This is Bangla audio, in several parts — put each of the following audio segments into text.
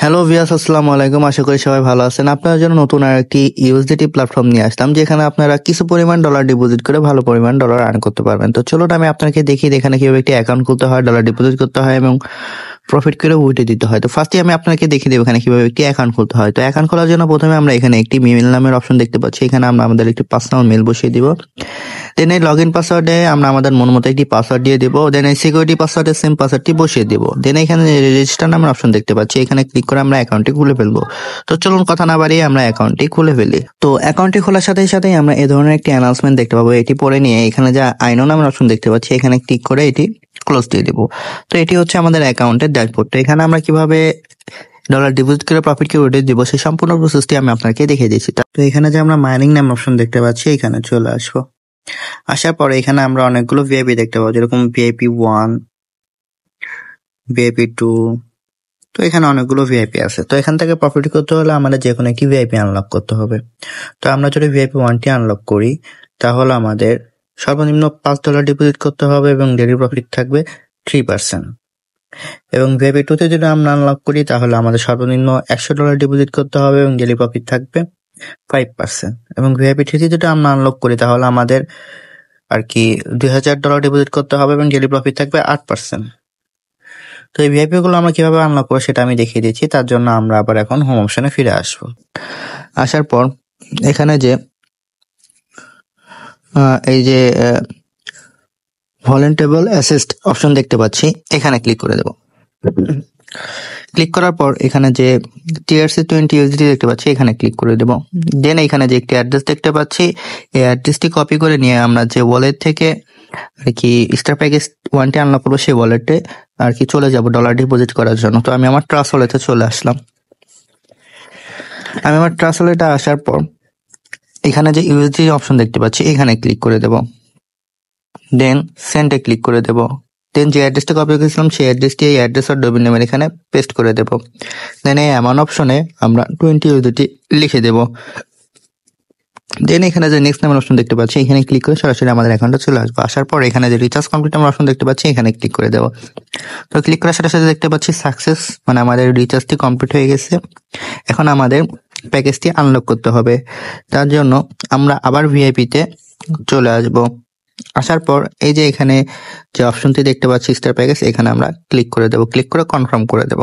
হ্যালো ভিউয়ার্স, আসসালামু আলাইকুম। আশা করি সবাই ভালো আছেন। আপনাদের জন্য নতুন আরেকটি ইউএসডিটি প্ল্যাটফর্ম নিয়ে আসলাম, যেখানে আপনারা কিছু পরিমাণ ডলার ডিপোজিট করে ভালো পরিমাণ ডলার আর্ন করতে পারবেন। তো চলুন আমি আপনাকে দেখিয়ে দিই এখানে কিভাবে একটি অ্যাকাউন্ট খুলতে হয়, ডলার ডিপোজিট করতে হয় এবং প্রফিট করে উইথড্র দিতে হয়। তো ফার্স্টে আমি আপনাকে দেখিয়ে দেবো এখানে কিভাবে একটি অ্যাকাউন্ট খুলতে হয়। তো অ্যাকাউন্ট খোলার জন্য প্রথমে আমরা এখানে একটি মেইল নামের অপশন দেখতে পাচ্ছি। এখানে আমরা আমাদের একটি পার্সোনাল মেল বসিয়ে দিব। দেন এই লগ ইন পাসওয়ার্ডে আমরা আমাদের মন মতো একটি পাসওয়ার্ড দিয়ে দিব। দেন এই সিকিউরিটি পাসওয়ার্ডে সেম পাসওয়ার্ডটি বসিয়ে দিব। দেন এখানে রেজিস্টার নামের অপশন দেখতে পাচ্ছি, এখানে ক্লিক করে আমরা অ্যাকাউন্টটি খুলে ফেলবো। তো চলুন কথা না বাড়িয়ে আমরা অ্যাকাউন্টটি খুলে ফেলি। তো অ্যাকাউন্টটি খোলার সাথে সাথেই আমরা এই ধরনের একটি অ্যানাউন্সমেন্ট দেখতে পাবো। এটি পড়ে নিয়ে এখানে যা আইনো নামের অপশন দেখতে পাচ্ছি, এখানে ক্লিক করে এটি ক্লোজ দিয়ে দিব। তো এটি হচ্ছে আমাদের অ্যাকাউন্টের ড্যাশবোর্ড। তো এখানে আমরা কিভাবে ডলার ডিপোজিট করে প্রফিটকে উইথড্র দিব সেই সম্পূর্ণ প্রসেসটি আমি আপনাকে দেখিয়ে দিচ্ছি। তো এখানে যে আমরা মাইনিং নাম অপশন দেখতে পাচ্ছি, এখানে চলে আসবো। আসার পরে এখানে আমরা অনেকগুলো ভিআইপি দেখতে পাবো, যেরকম ভিআইপি 1, ভিআইপি 2। তো এখানে অনেকগুলো ভিআইপি আছে। তো এখান থেকে প্রফিট করতে হলে আমাদের যে কোনো একটি ভিআইপি আনলক করতে হবে। তো আমরা যদি ভিআইপি 1টি আনলক করি, তাহলে আমাদের সর্বনিম্ন $5 ডিপোজিট করতে হবে এবং ডেইলি প্রফিট থাকবে 3%। এবং ভিআইপি 2তে যদি আমরা আনলক করি, তাহলে আমাদের সর্বনিম্ন $100 ডিপোজিট করতে হবে এবং ডেইলি প্রফিট থাকবে 5%। এবং ভিআইপি 3তে যদি আমরা আনলক করি, তাহলে আমাদের আর কি $2000 ডিপোজিট করতে হবে এবং ডেইলি প্রফিট থাকবে 8%। তো এই ভিআইপি গুলো আমরা কিভাবে আনলক করবো সেটা আমি দেখিয়ে দিচ্ছি। তার জন্য আমরা আবার এখন হোম অপশনে ফিরে আসবো। আসার পর এখানে যে এই যে ভলেন্টেবল অ্যাসিস্ট অপশন দেখতে পাচ্ছি, এখানে ক্লিক করে দেব। ক্লিক করার পর এখানে যে TRC20 USDT দেখতে পাচ্ছি, এখানে ক্লিক করে দেব। দেন এখানে যে একটি অ্যাড্রেস দেখতে পাচ্ছি, এই অ্যাড্রেসটি কপি করে নিয়ে আমরা যে ওয়ালেট থেকে আর কি স্টার প্যাকেজ 1টি আনলক করবো, সেই ওয়ালেটে আর কি চলে যাব ডলার ডিপোজিট করার জন্য। তো আমি আমার ট্রাস্ট ওয়ালেটে চলে আসলাম। আমি আমার ট্রাস্ট ওয়ালেটে আসার পর এখানে যে ইউএসডি অপশন দেখতে পাচ্ছি, এখানে ক্লিক করে দেব। দেন সেন্ডে ক্লিক করে দেব। দেন যে অ্যাড্রেসটা কপি করেছিলাম সেই অ্যাড্রেসটি এই অ্যাড্রেস আর ডোমেন নেমের এখানে পেস্ট করে দেব। দেন এই অ্যামাউন্ট অপশনে আমরা 20 USDT লিখে দেব। দেন এখানে যে নেক্সট নামের অপশন দেখতে পাচ্ছি, এখানে ক্লিক করে সরাসরি আমাদের অ্যাকাউন্টে চলে আসবো। আসার পর এখানে যে রিচার্জ কমপ্লিট নামের অপশন দেখতে পাচ্ছি, এখানে ক্লিক করে দেব। তো ক্লিক করার সাথে সাথে দেখতে পাচ্ছি সাকসেস, মানে আমাদের রিচার্জটি কমপ্লিট হয়ে গেছে। এখন আমাদের প্যাকেজটি আনলক করতে হবে। তার জন্য আমরা আবার ভিআইপিতে চলে আসব। আসার পর এই যে এখানে যে অপশনটি দেখতে পাচ্ছি স্টার প্যাকেজ, এখানে আমরা ক্লিক করে দেব। ক্লিক করে কনফার্ম করে দেব।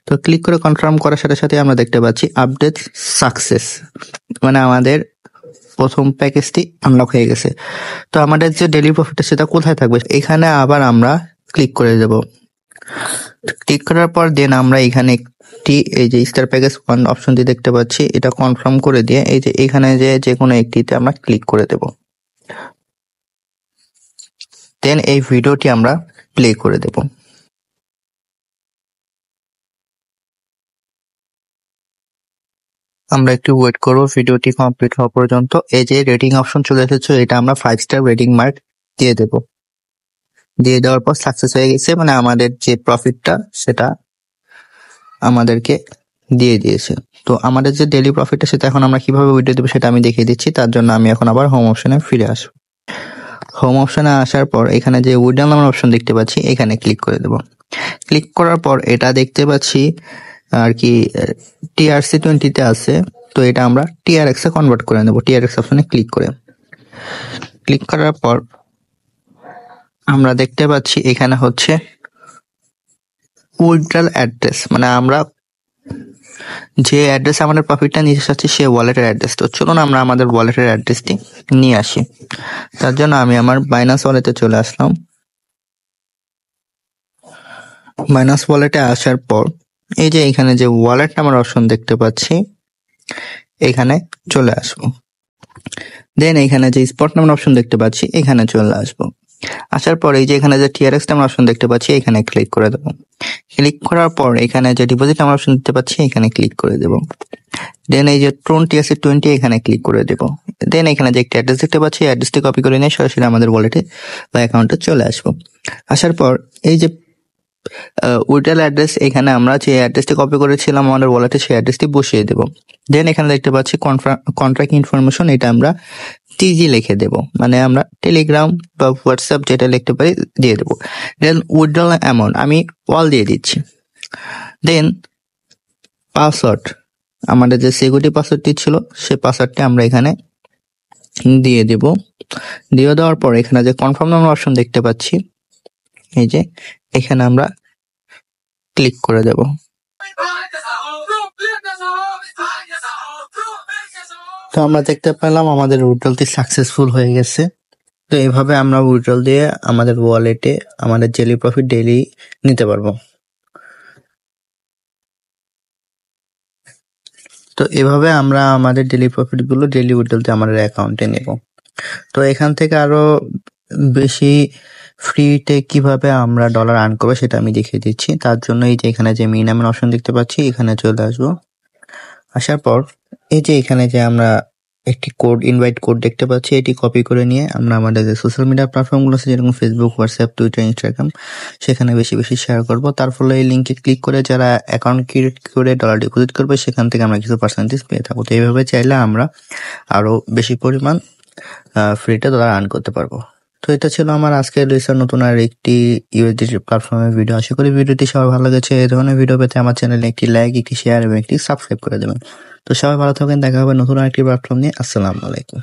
তো ক্লিক করে কনফার্ম করার সাথে সাথে আমরা দেখতে পাচ্ছি আপডেট সাকসেস, মানে আমাদের প্রথম প্যাকেজটি আনলক হয়ে গেছে। তো আমাদের যে ডেইলি প্রফিট সেটা কোথায় থাকবে, এখানে আবার আমরা ক্লিক করে দেব। ক্লিক করার পর দেন আমরা এখানে একটি এই যে স্টার প্যাকেজ 1 অপশনটি দেখতে পাচ্ছি, এটা কনফার্ম করে দিয়ে এই যে এখানে যে কোনো একটিতে আমরা ক্লিক করে দেব। দেন এই ভিডিওটি আমরা প্লে করে দেব। আমরা একটু ওয়েট করব ভিডিওটি কমপ্লিট হওয়া পর্যন্ত। এই যে রেটিং অপশন চলে এসেছে, এটা আমরা 5 স্টার রেটিং মার্ক দিয়ে দেব। দিয়ে দেওয়ার পর সাকসেস হয়ে গেছে, মানে আমাদের যে প্রফিটটা সেটা আমাদেরকে দিয়ে দিয়েছে। তো আমাদের যে ডেইলি প্রফিটটা সেটা এখন আমরা কিভাবে উইথড্র দেবো সেটা আমি দেখিয়ে দিচ্ছি। তার জন্য আমি এখন আবার হোম অপশনে ফিরে আসবো। হোম অপশনে আসার পর এখানে যে উইথড্র নামের অপশন দেখতে পাচ্ছি, এখানে ক্লিক করে দেব। ক্লিক করার পর এটা দেখতে পাচ্ছি আর কি TRC20 আছে। তো এটা আমরা TRX এ কনভার্ট করে নেব। TRX অপশনে ক্লিক করে ক্লিক করার পর আমরা দেখতে পাচ্ছি এখানে হচ্ছে উইথড্রল অ্যাড্রেস, মানে আমরা যে অ্যাড্রেস আমাদের প্রফিটটা নিতে চাচ্ছি সেই ওয়ালেটের অ্যাড্রেস। তো চলুন আমরা আমাদের ওয়ালেটের অ্যাড্রেসটি নিয়ে আসি। তার জন্য আমি আমার বাইনান্স ওয়ালেটে চলে আসলাম। বাইনান্স ওয়ালেটে আসার পর এই যে এখানে যে ওয়ালেট নামের অপশন দেখতে পাচ্ছি, এখানে চলে আসবো। দেন এখানে যে স্পট নামের অপশন দেখতে পাচ্ছি, এখানে চলে আসবো। আসার পর এই যে এখানে যে TRX নামের অপশন দেখতে পাচ্ছি, এখানে ক্লিক করে দেবো। ক্লিক করার পর এখানে যে ডিপোজিট নামের অপশন দেখতে পাচ্ছি, এখানে ক্লিক করে দেবো। দেন এই যে ট্রোন TRC20 এখানে ক্লিক করে দেবো। দেন এখানে যে একটা অ্যাড্রেস দেখতে পাচ্ছি, অ্যাড্রেসটি কপি করে নিয়ে সরাসরি আমাদের ওয়ালেটে বা অ্যাকাউন্টে চলে আসবো। আসার পর এই যে উইথড্রল অ্যাড্রেস, এখানে আমরা যে অ্যাড্রেসটি কপি করেছিলাম আমাদের ওয়ালেটে সেই অ্যাড্রেসটি বসিয়ে দেব। দেন এখানে দেখতে পাচ্ছি কন্ট্রাক্ট ইনফরমেশন, এটা আমরা TG লিখে দেব, মানে আমরা টেলিগ্রাম বা হোয়াটসঅ্যাপ যেটা লিখতে পারি দিয়ে দেবো। দেন উইথড্রল অ্যামাউন্ট আমি অল দিয়ে দিচ্ছি। দেন পাসওয়ার্ড, আমাদের যে সিকিউরিটি পাসওয়ার্ডটি ছিল সেই পাসওয়ার্ডটি আমরা এখানে দিয়ে দেব। দিয়ে দেওয়ার পর এখানে যে কনফার্ম নাম্বার অপশন দেখতে পাচ্ছি, এই যে এখানে আমরা ক্লিক করে দেব। তো আমরা দেখতে পেলাম আমাদের উইথড্রলটি সাকসেসফুল হয়ে গেছে। তো এইভাবে আমরা উইথড্রল দিয়ে আমাদের ওয়ালেটে আমাদের ডেইলি প্রফিট ডেইলি নিতে পারবো। তো এভাবে আমরা আমাদের ডেইলি প্রফিট গুলো ডেইলি উইথড্রলতে আমাদের অ্যাকাউন্টে নেব। তো এখান থেকে আরো বেশি ফ্রিতে কিভাবে আমরা ডলার আর্ন করবো সেটা আমি দেখিয়ে দিচ্ছি। তার জন্য এই যে এখানে যে মিনিমাম অপশন দেখতে পাচ্ছি, এখানে চলে আসবো। আসার পর এই যে এখানে যে আমরা একটি কোড, ইনভাইট কোড দেখতে পাচ্ছি, এটি কপি করে নিয়ে আমরা আমাদের যে সোশ্যাল মিডিয়া প্ল্যাটফর্মগুলো আছে যেরকম ফেসবুক, হোয়াটসঅ্যাপ, টুইটার, ইনস্টাগ্রাম, সেখানে বেশি বেশি শেয়ার করব। তার ফলে এই লিঙ্কে ক্লিক করে যারা অ্যাকাউন্ট ক্রিয়েট করে ডলার ডিপোজিট করবে সেখান থেকে আমরা কিছু পার্সেন্টেজ পেয়ে থাকবো। তো এইভাবে চাইলে আমরা আরো বেশি পরিমাণ ফ্রিতে ডলার আর্ন করতে পারবো। তো এটা ছিল আমার আজকের রিসার্চ নতুন আর একটি ইউএসডি প্ল্যাটফর্মের ভিডিও। আশা করি ভিডিওটি সবাই ভালো লেগেছে। এই ধরনের ভিডিও পেতে আমার চ্যানেলে একটি লাইক, একটি শেয়ার এবং একটি সাবস্ক্রাইব করে দেবেন। তো সবাই ভালো থাকবেন, দেখা হবে নতুন আরেকটি প্ল্যাটফর্ম নিয়ে। আসসালামু আলাইকুম।